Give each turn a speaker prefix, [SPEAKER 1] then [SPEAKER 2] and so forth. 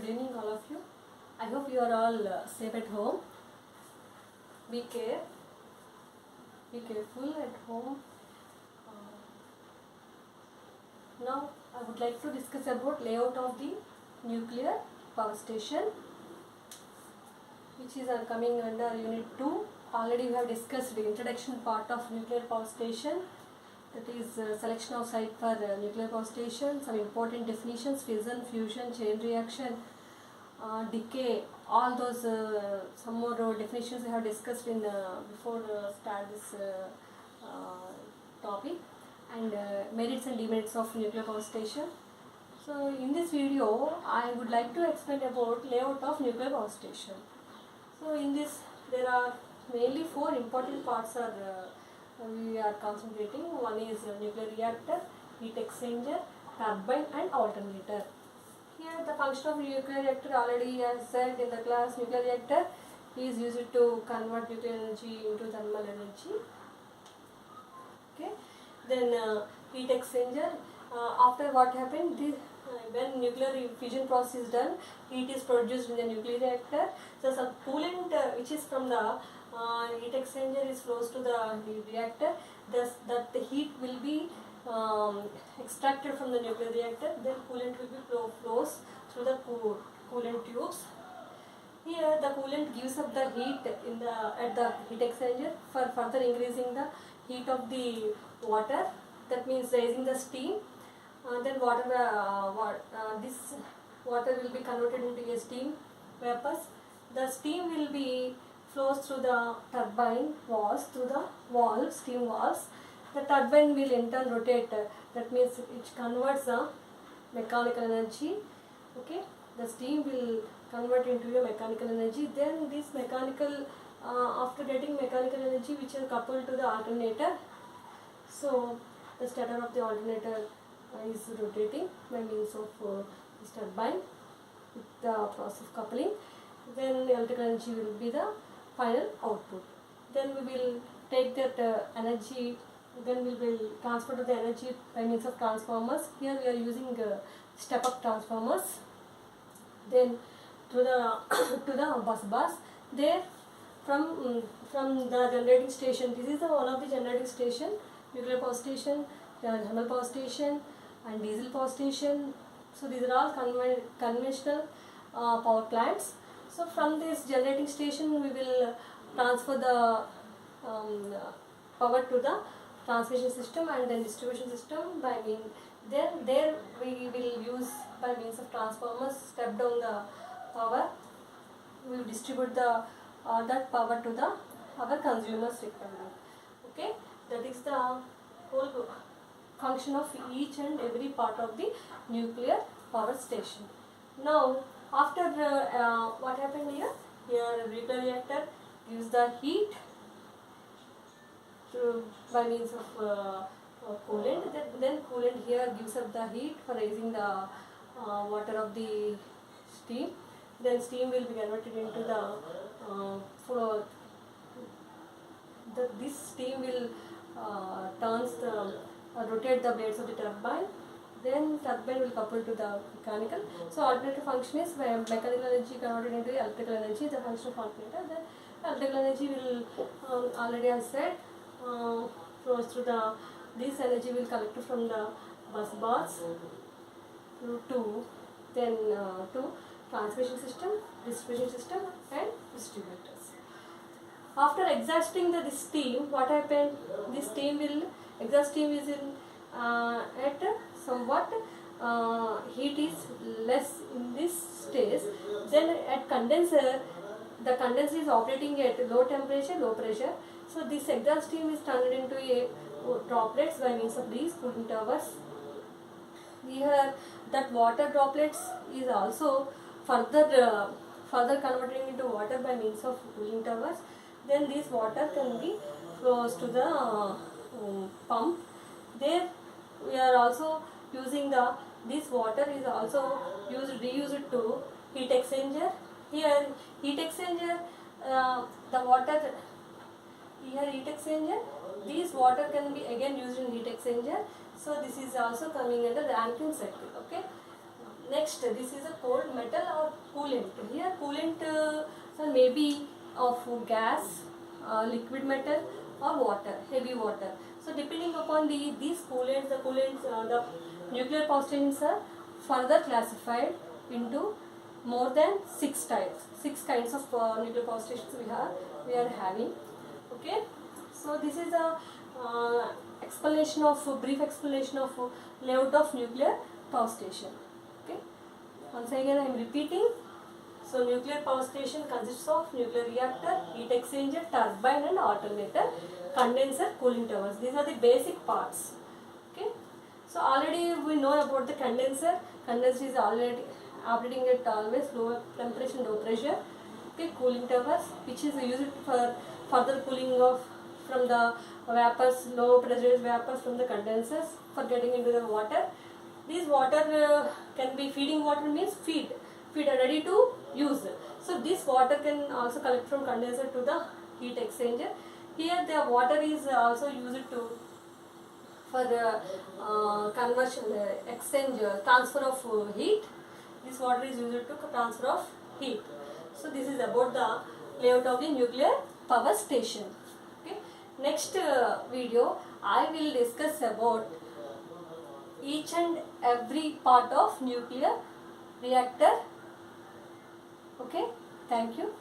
[SPEAKER 1] Good evening all of you. I hope you are all safe at home. Be careful at home. Now I would like to discuss about layout of the nuclear power station, which is coming under unit 2. Already we have discussed the introduction part of nuclear power station, that is selection of site for nuclear power station, some important definitions, fission, fusion, chain reaction, decay, all those some more definitions we have discussed in before start this topic, and merits and demerits of nuclear power station. So in this video I would like to explain about layout of nuclear power station. So in this there are mainly 4 important parts we are concentrating. One is nuclear reactor, heat exchanger, turbine and alternator. Here the function of nuclear reactor, already as said in the class, nuclear reactor is used to convert nuclear energy into thermal energy. Okay. Then heat exchanger, after what happened, when nuclear fission process is done, heat is produced in the nuclear reactor. So some coolant which is from the heat exchanger is flows to the reactor. Thus that the heat will be extracted from the nuclear reactor. Then coolant will be flows through the coolant tubes. Here the coolant gives up the heat in the at the heat exchanger for further increasing the heat of the water. That means raising the steam. Then this water will be converted into a steam vapors. The steam will be flows through the turbine valves, through the valves, steam valves. The turbine will in turn rotate. That means it converts the mechanical energy. Okay, the steam will convert into a mechanical energy. Then this mechanical, after getting mechanical energy, which is coupled to the alternator. So the stator of the alternator is rotating by means of this turbine with the process of coupling. Then the electrical energy will be the final output. Then we will take that energy. Then we will transfer the energy by means of transformers. Here we are using step-up transformers. Then to the to the bus bars. There from the generating station. This is one of the generating station, nuclear power station, thermal power station, and diesel power station. So these are all conventional power plants. So from this generating station we will transfer the power to the transmission system and then distribution system by means. There we will use by means of transformers step down the power. We will distribute the that power to the our consumers requirement. Okay, that is the whole function of each and every part of the nuclear power station. Now after what happened here? Here nuclear reactor gives the heat by means of coolant. Then coolant here gives up the heat for raising the water of the steam. Then steam will be converted into the flow. This steam will rotate the blades of the turbine. Then turbine will couple to the mechanical. So alternator function is where mechanical energy converted into electrical energy. The function of alternator. Then electrical energy will already I said flows through the. This energy will collect from the bus bars to then to transmission system, distribution system, and distributors. After exhausting this steam, what happened? This steam will exhaust steam is in at somewhat heat is less in this stage. Then at condenser, the condenser is operating at low temperature, low pressure. So this exhaust steam is turned into a droplets by means of these cooling towers. Here that water droplets is also further converted into water by means of cooling towers. Then this water can be flows to the pump. There we are also using this water is also reused to heat exchanger. Here heat exchanger, the water here heat exchanger. This water can be again used in heat exchanger. So this is also coming under the Rankine cycle. Okay. Next, this is a cold metal or coolant. Here coolant may be of gas, liquid metal or water, heavy water. So depending upon these coolants, the nuclear power stations are further classified into more than 6 types. 6 kinds of nuclear power stations we are having. Okay. So this is a brief explanation of layout of nuclear power station. Okay. Once again I am repeating. So nuclear power station consists of nuclear reactor, heat exchanger, turbine and alternator, condenser, cooling towers. These are the basic parts. Okay. So already we know about the condenser. Condenser is already operating at always low temperature, low pressure. Okay. Cooling towers, which is used for further cooling of from the vapors, low pressure vapors from the condensers for getting into the water. These water can be feeding water, means feed are ready to use. So this water can also collect from condenser to the heat exchanger. Here the water is also used for conversion, transfer of heat. This water is used to transfer of heat. So this is about the layout of the nuclear power station. Okay. Next video I will discuss about each and every part of nuclear reactor. Okay, thank you.